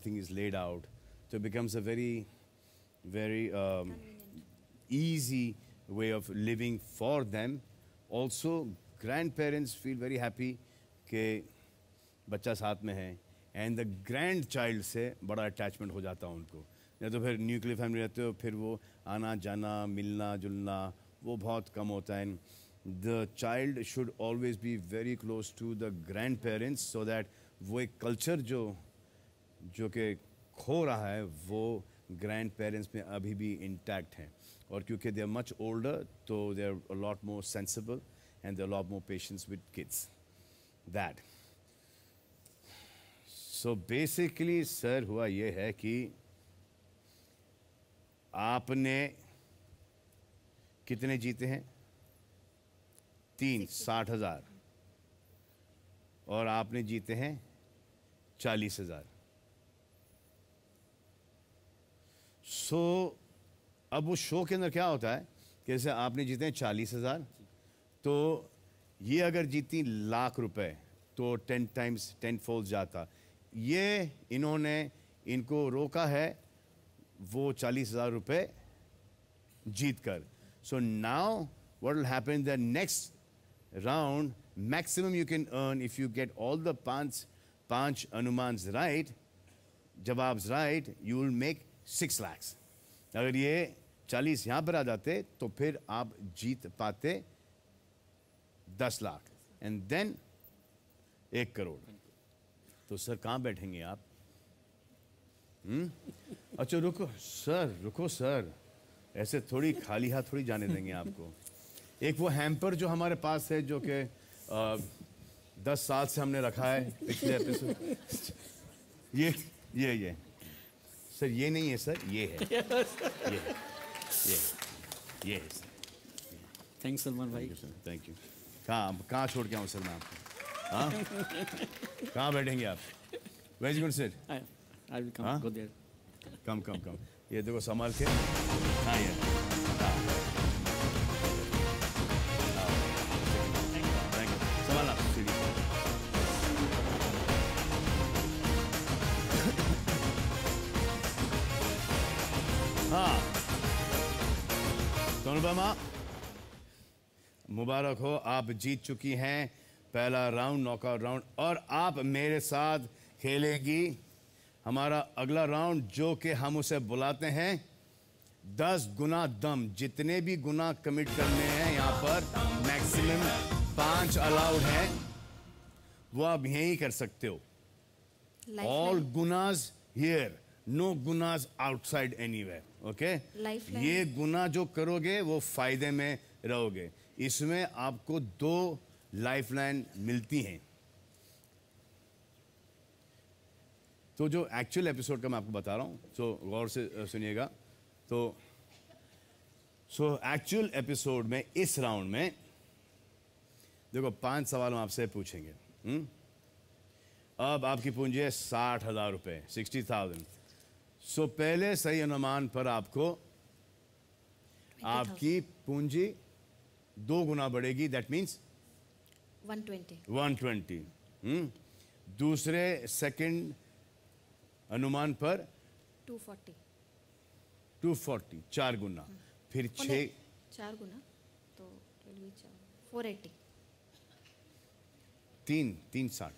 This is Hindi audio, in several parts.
everything is laid out. So it becomes a very Convenient. easy way of living for them. Also, grandparents feel very happy कि बच्चा साथ में है, एंड द ग्रैंड चाइल्ड से बड़ा अटैचमेंट हो जाता है उनको. नहीं तो फिर न्यूक्लियर फैमिली रहते हो, फिर वो आना जाना मिलना जुलना वो बहुत कम होता है. The child should always be very close to the grandparents, so that वो एक कल्चर जो कि खो रहा है वो ग्रैंड पेरेंट्स में अभी भी इंटैक्ट है. और क्योंकि दे आर मच ओल्डर तो they are a lot more sensible and they are lot more patience with kids. That so basically sir हुआ ये है कि आपने कितने जीते हैं? 60,000 और आपने जीते हैं 40,000. सो अब वो शो के अंदर क्या होता है कि जैसे आपने जीते हैं 40,000, तो ये अगर जीती लाख रुपए तो 10 टाइम्स 10 फोल्ड जाता. ये इन्होंने इनको रोका है वो 40,000 रुपए जीत कर. So now what will happen the next round, maximum you can earn if you get all the पांच अनुमान्स right. जब आप right, you will make 6 lakhs. अगर ये 40 यहाँ पर आ जाते तो फिर आप जीत पाते 10 लाख एंड देन 1 करोड़. तो सर कहाँ बैठेंगे आप? अच्छा रुको सर, ऐसे थोड़ी खाली हाथ थोड़ी जाने देंगे आपको. एक वो हैम्पर जो हमारे पास है जो कि 10 साल से हमने रखा है पिछले एपिसोड. ये सर ये नहीं है सर, ये है. ये है सर. थैंक्स सलमान भाई. Thank you. कहाँ छोड़ के आऊँ सर मैं आपको? हाँ कहाँ बैठेंगे आप? Very good sit. I will come go there. Come ये देखो संभाल के. हाँ ये थैंक यू. संभालना सीढ़ी. हाँ तनुपमा मुबारक हो, आप जीत चुकी हैं पहला राउंड, नॉकआउट राउंड. और आप मेरे साथ खेलेंगी हमारा अगला राउंड जो कि हम उसे बुलाते हैं 10 गुना दम. जितने भी गुना कमिट करने हैं यहाँ पर मैक्सिमम 5 अलाउड हैं, वो आप यहीं कर सकते हो. ऑल गुनाज हियर, नो गुनाज आउटसाइड एनीवेयर. ओके, ये गुना जो करोगे वो फायदे में रहोगे. इसमें आपको 2 लाइफलाइन मिलती हैं. तो जो एक्चुअल एपिसोड का मैं आपको बता रहा हूँ, तो गौर से सुनिएगा. तो एक्चुअल एपिसोड में इस राउंड में देखो 5 सवाल हम आपसे पूछेंगे. अब आपकी पूंजी है 60,000 रुपये, 60,000. सो पहले सही अनुमान पर आपको आपकी पूंजी 2 गुना बढ़ेगी. That means 120. दूसरे सेकंड अनुमान पर 240, 4 गुना. फिर 4 गुना तो 480. 360.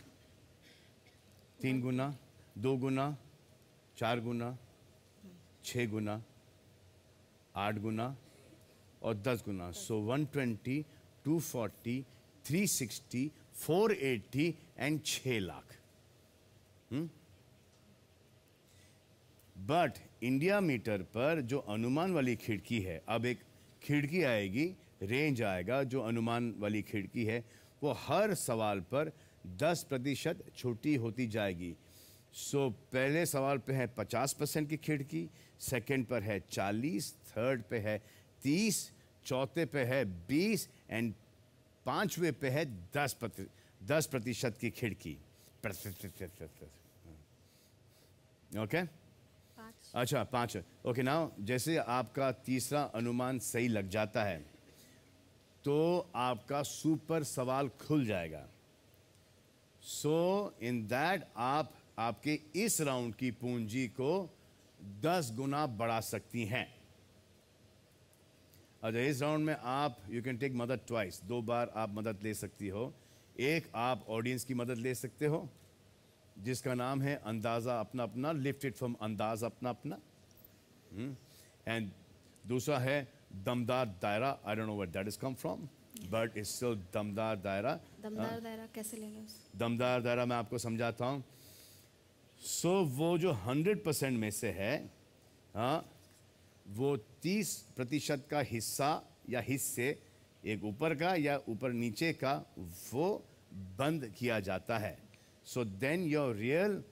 3 गुना, 2 गुना, 4 गुना, 6 गुना, 8 गुना और 10 गुना. So 120, 240, 360, 480 and 6 lakh. But India meter पर जो अनुमान वाली खिड़की है, अब एक खिड़की आएगी, रेंज आएगा. जो अनुमान वाली खिड़की है वो हर सवाल पर 10% छोटी होती जाएगी. सो पहले सवाल पे है 50% की खिड़की, सेकंड पर है 40, थर्ड पे है 30, चौथे पे है 20 एंड 5वें पे है 10% की खिड़की. ओके, अच्छा 5. ओके, नाउ जैसे आपका तीसरा अनुमान सही लग जाता है तो आपका सुपर सवाल खुल जाएगा. सो इन दैट आप आपके इस राउंड की पूंजी को 10 गुना बढ़ा सकती हैं। अच्छा, इस राउंड में आप यू कैन टेक मदद ट्वाइस, 2 बार आप मदद ले सकती हो। एक आप ऑडियंस की मदद ले सकते हो जिसका नाम है अंदाज़ा अपना अपना, लिफ्ट इट फ्रॉम अंदाज़ अपना अपना। एंड दूसरा है दमदार दायरा, I don't know where that is come from but it's still दमदार दायरा। दमदार दायरा कैसे लेंगे उस? दमदार दायरा मैं आपको समझाता हूँ। सो वो जो 100% में से है, हाँ, वो 30% का हिस्सा या हिस्से, एक ऊपर का या ऊपर नीचे का, वो बंद किया जाता है। So then your real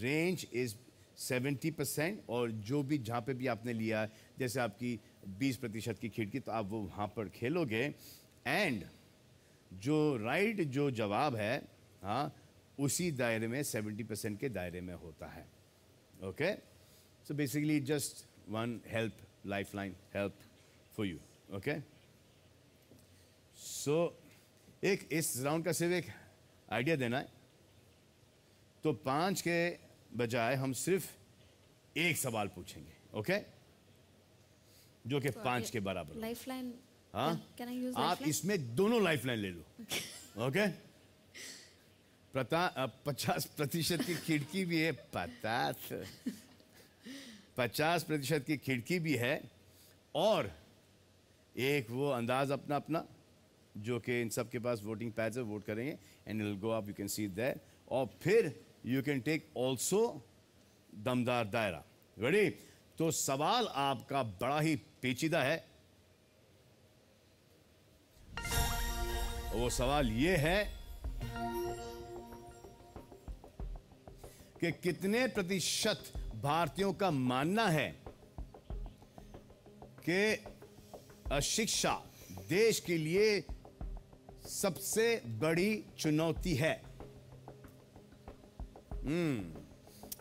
range is 70%। और जो भी जहाँ पे भी आपने लिया है, जैसे आपकी 20% की खिड़की, तो आप वो वहाँ पर खेलोगे। एंड जो राइट जो जवाब है, हाँ, उसी दायरे में 70% के दायरे में होता है। Okay, so basically just one help, lifeline help for you. Okay, so एक इस राउंड का सिर्फ एक आइडिया देना है, तो 5 के बजाय हम सिर्फ एक सवाल पूछेंगे। ओके, जो कि 5 के बराबर हो। लाइफलाइन, हाँ, कैन आई यूज आप लाइफलाइन? इसमें दोनों लाइफलाइन ले लो। ओके, 50% की खिड़की भी है, 50% की खिड़की भी है, और एक वो अंदाज अपना अपना, जो कि इन सब के पास वोटिंग पैड्स है, वोट करेंगे and it will go up, you can see that. और फिर यू कैन टेक ऑल्सो दमदार दायरा। रेडी? तो सवाल आपका बड़ा ही पेचीदा है। वो सवाल ये है कि कितने प्रतिशत भारतीयों का मानना है कि शिक्षा देश के लिए सबसे बड़ी चुनौती है।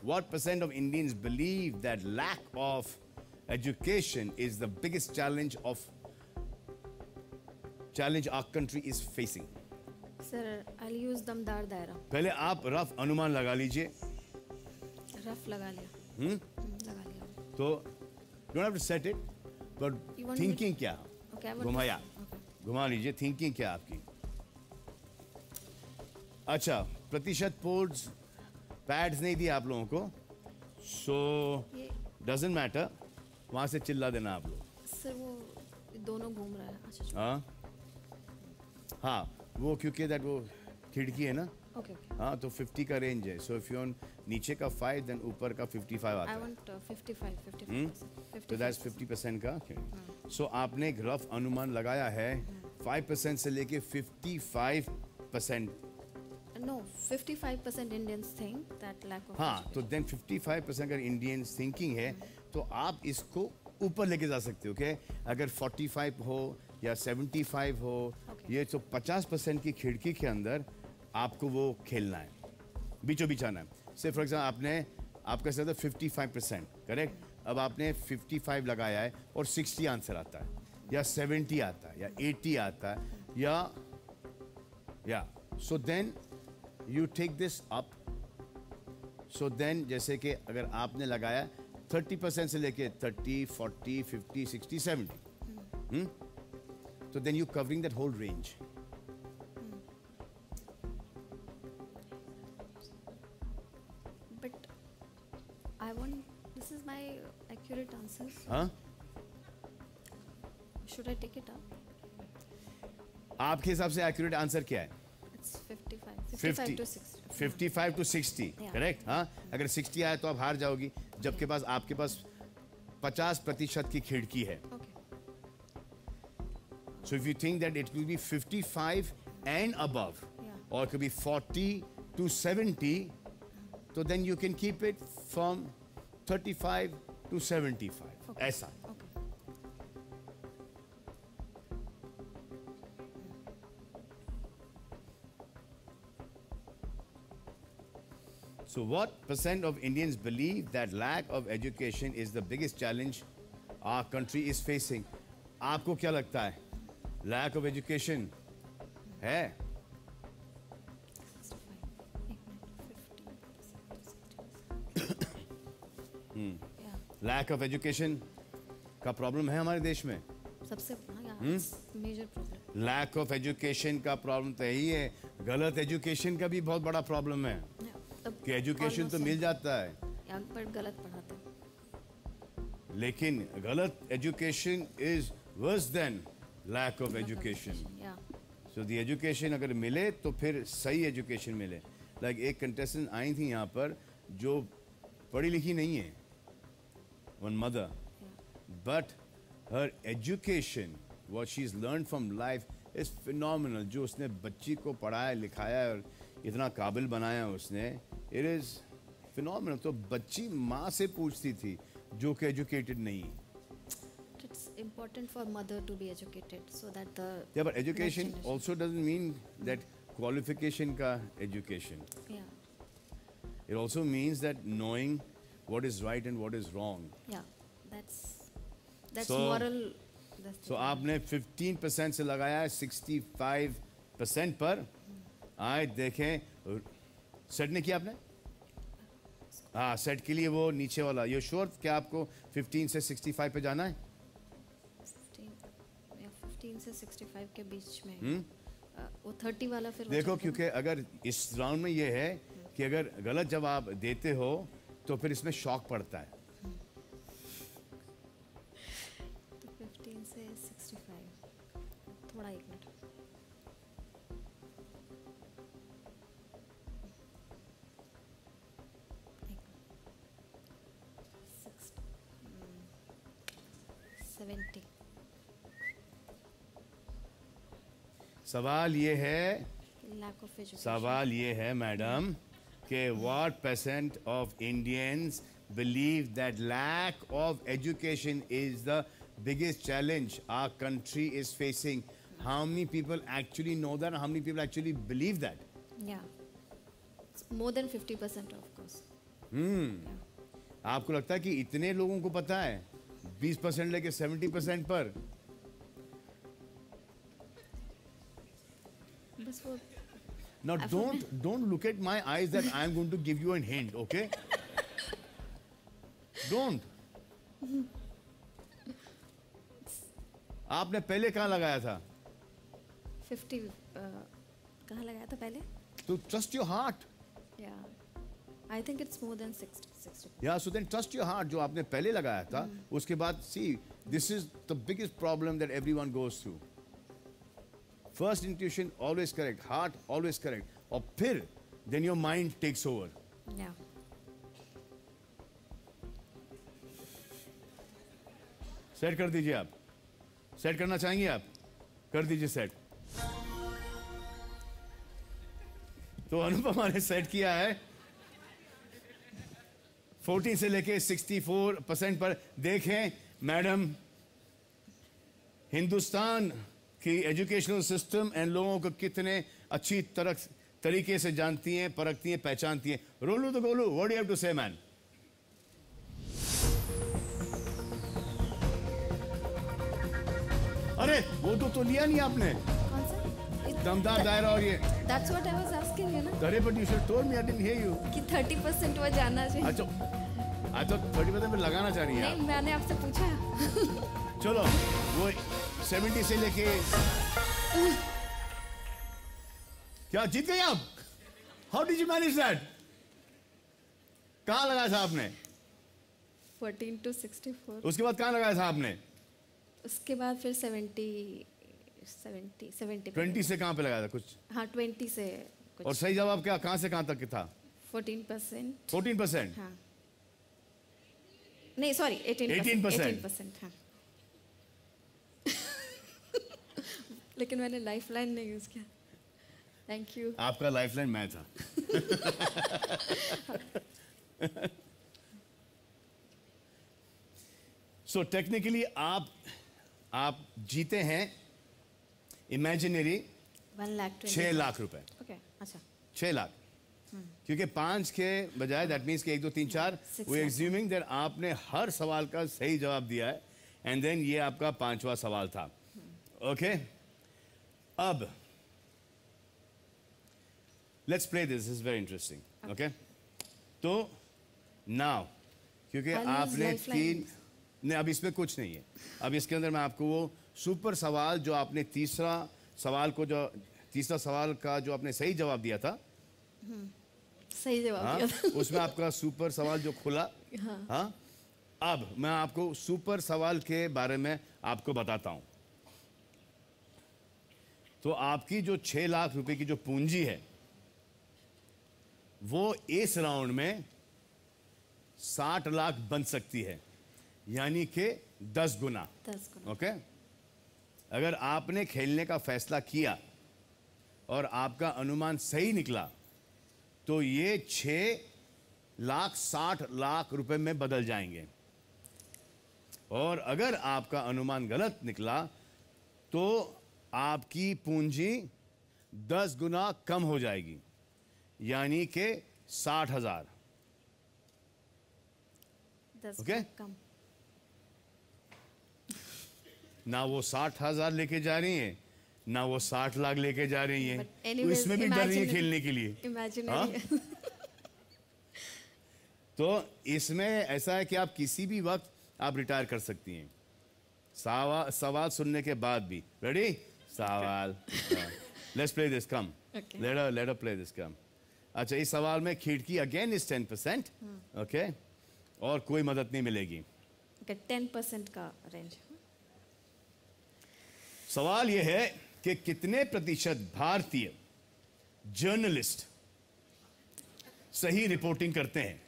What percent of Indians believe that lack of education is the biggest challenge our country is facing? Sir, I use दमदार दायरा। पहले आप रफ अनुमान लगा लीजिए। रफ लगा लिया। लगा लिया। तो don't have to set it, but You want thinking me- क्या? Okay, I want to- घुमाया, Okay. घुमा लीजिए, थिंकिंग क्या आपकी? अच्छा, प्रतिशत पोल्स पैड्स नहीं दिए आप लोगों को, सो ये डजेंट मैटर, वहां से चिल्ला देना आप लोग। सर वो दोनों घूम रहा है। अच्छा, हाँ हाँ, वो क्योंकि दैट वो खिड़की है ना, ओके ओके। हाँ, तो 50 का रेंज है। सो इफ यू नीचे का 5 देन ऊपर का 55 आता आई है, वांट 55%। तो दैट्स 50% का। सो आपने एक रफ अनुमान लगाया है 5% से लेके 55%। No, 55% Indians think that lack of हाँ, तो education. देन 55% अगर इंडियंस थिंकिंग है, तो आप इसको ऊपर लेके जा सकते हो। ओके, अगर 45 हो या 75 हो, Okay. ये तो 50% की खिड़की के अंदर आपको वो खेलना है, बीचों बीच आना है। से फॉर एग्जाम्पल आपने आपका सर 55%, करेक्ट। अब आपने 55 लगाया है और 60 आंसर आता है, या 70 आता है, या 80 आता है, या so then you take this up. So then जैसे कि अगर आपने लगाया 30% से लेके 30, 40, 50, 60, 70, तो then you covering that whole range. But I want, this is my accurate answer. हाँ, Should I take it up? आपके हिसाब से एक्यूरेट आंसर क्या है? It's 55 to 60. 55 to 60, Yeah. Correct. हाँ, अगर 60 आया तो आप हार जाओगी, जबकि पास आपके पास 50% की खिड़की है। Okay. So if you think that it will be 55 and above, Yeah. or it could be 40 to 70, so then you can keep it from 35 to 75. Okay. ऐसा। Okay. So what percent of Indians believe that lack of education is the biggest challenge our country is facing? आपको क्या लगता है? Lack of education है? 65. एक मिनट। Yeah. लैक ऑफ एजुकेशन का प्रॉब्लम है हमारे देश में. सबसे major problem. Lack of education का प्रॉब्लम तो यही है. गलत एजुकेशन का भी बहुत बड़ा प्रॉब्लम है कि एजुकेशन तो मिल जाता है पर गलत पढ़ाते हैं. लेकिन गलत education is worse than lack of education. Yeah. So the education अगर मिले तो फिर सही एजुकेशन मिले. लाइक एक कंटेस्टेंट आई थी यहाँ पर जो पढ़ी लिखी नहीं है, one mother, but her education what she is learn from life is phenomenal. जो उसने बच्ची को पढ़ाया लिखाया और इतना काबिल बनाया उसने, इट इज फिनोमिनल. तो बच्ची माँ से पूछती थी जो कि एजुकेटेड नहीं. It's important for mother to be educated so that the Yeah, but education next generation- also doesn't mean that qualification ka education. Yeah. It also means that knowing what is right and what is wrong. Yeah. That's So- moral. That's So आपने 15% से लगाया है 65% पर. आए देखें सेट ने किया आपने. हाँ, सेट के लिए वो नीचे वाला. यू श्योर क्या आपको 15 से 65 पे जाना है? 15 से 65 के बीच में. वो 30 वाला फिर देखो, क्योंकि अगर इस राउंड में ये है कि अगर गलत जवाब देते हो तो फिर इसमें शॉक पड़ता है. तो 15 से 65 थोड़ा एक मिनट. Six- 70. सवाल ये है, Lack of education. सवाल ये है मैडम कि what percent of Indians believe that lack of education is the biggest challenge our country is facing? How many people actually know that? How many people actually believe that? Yeah. It's more than 50% of course. Yeah. आपको लगता है कि इतने लोगों को पता है 20% लेके 70% पर? बस वो Now don't look at my eyes that I am going to give you a hint, okay? Don't. आपने पहले कहाँ लगाया था? 50 कहाँ लगाया था पहले? तो trust your heart. Yeah. I think it's more than 60. Yeah, so then trust your heart. जो आपने पहले लगाया था, उसके बाद see, this is the biggest problem that everyone goes through. First intuition always correct, heart always correct, और फिर then your mind takes over. Yeah. Set कर दीजिए आप. सेट करना चाहेंगे आप? कर दीजिए सेट. तो अनुपमा ने सेट किया है 14 से लेके 64% पर. देखें मैडम, हिंदुस्तान की एजुकेशनल सिस्टम एंड लोगों को कितने अच्छी तरीके से जानती हैं, परखती हैं, पहचानती हैं. रोलू तो Golu, what do you have to say man? अरे वो तो लिया नहीं आपने. कौन सा? दमदार दायरा. और ये That's what I was asking you ना. अरे but you should told me, I didn't here you. कि 30% वो जानना चाहिए. अच्छा, आज तो 30% पे लगाना चाह रही हैं आप. नहीं, मैंने आपसे पूछा. चलो वो 70 से लेके क्या जीत गए आप? How did you manage that? कहाँ लगाया था आपने? 14 to 64. उसके बाद कहाँ लगाया था आपने? उसके बाद फिर 70 20 से कहाँ पे लगाया था कुछ? हाँ 20 से कुछ. और सही जवाब क्या, कहाँ से कहाँ तक था? 14%. 14%. हाँ. नहीं सॉरी 18%. 18%. हाँ. लेकिन मैंने लाइफलाइन नहीं यूज किया. Thank you. आपका लाइफलाइन मैं था. सो टेक्निकली आप जीते हैं इमेजिनरी 1,20,000. 6 लाख रुपए. ओके. अच्छा. 6 लाख. क्योंकि 5 के बजाय दैट मीन्स कि 1 2 3 4 Six वी lakh. एज्यूमिंग दैट आपने हर सवाल का सही जवाब दिया है एंड देन ये आपका 5वां सवाल था. ओके. अब let's play this is very interesting. Okay. तो नाउ क्योंकि I'll use आपने lifeline. 3 नहीं, अब इसमें कुछ नहीं है। अब इसके अंदर मैं आपको वो सुपर सवाल जो आपने तीसरा सवाल का जो आपने सही जवाब दिया था, सही जवाब हाँ, दिया था। उसमें आपका सुपर सवाल जो खुला, हाँ, अब मैं आपको सुपर सवाल के बारे में आपको बताता हूं। तो आपकी जो 6 लाख रुपए की जो पूंजी है, वो इस राउंड में 60 लाख बन सकती है, यानी कि 10 गुना। 10 गुना। ओके, अगर आपने खेलने का फैसला किया और आपका अनुमान सही निकला, तो ये 6,60,00,000 रुपए में बदल जाएंगे। और अगर आपका अनुमान गलत निकला, तो आपकी पूंजी 10 गुना कम हो जाएगी, यानी कि 60,000। 10 Okay? गुना कम। ना वो 60,000 लेके जा रही हैं, ना वो 60 लाख लेके जा रही हैं। But तो anyways, इसमें भी डर रही है imaginary- खेलने के लिए। Imaginary है। तो इसमें ऐसा है कि आप किसी भी वक्त आप रिटायर कर सकती हैं, सवाल सुनने के बाद भी। रेडी? सवाल। Let's play this, come. Okay. Let us play this, come. अच्छा, इस सवाल में खिड़की अगेन इज 10%, ओके, और कोई मदद नहीं मिलेगी। Okay, 10% का रेंज। सवाल यह है कि कितने प्रतिशत भारतीय जर्नलिस्ट सही रिपोर्टिंग करते हैं?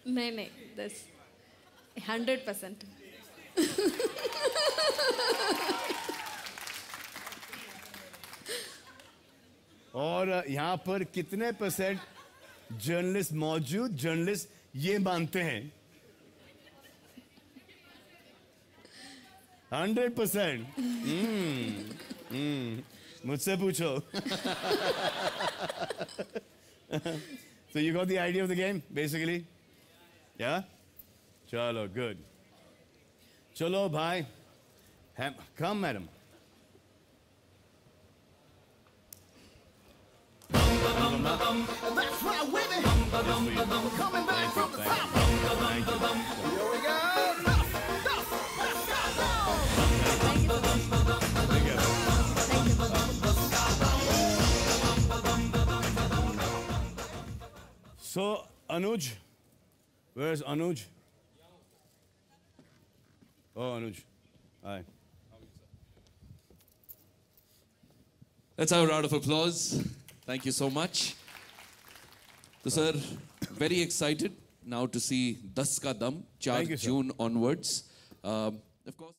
नहीं, 10, 100%। और यहां पर कितने परसेंट जर्नलिस्ट ये मानते हैं? 100%। मुझसे पूछो। So you got the idea of the game, basically? Yeah? चलो, good. चलो भाई, come madam. That's right, women. Coming back from the top. Here we go. So, Anuj, where's Anuj? Oh, Anuj. Hi. Let's have a round of applause. Thank you so much. So, sir, very excited now to see Das Ka Dam, 4 Thank you, sir. June onwards. Of course.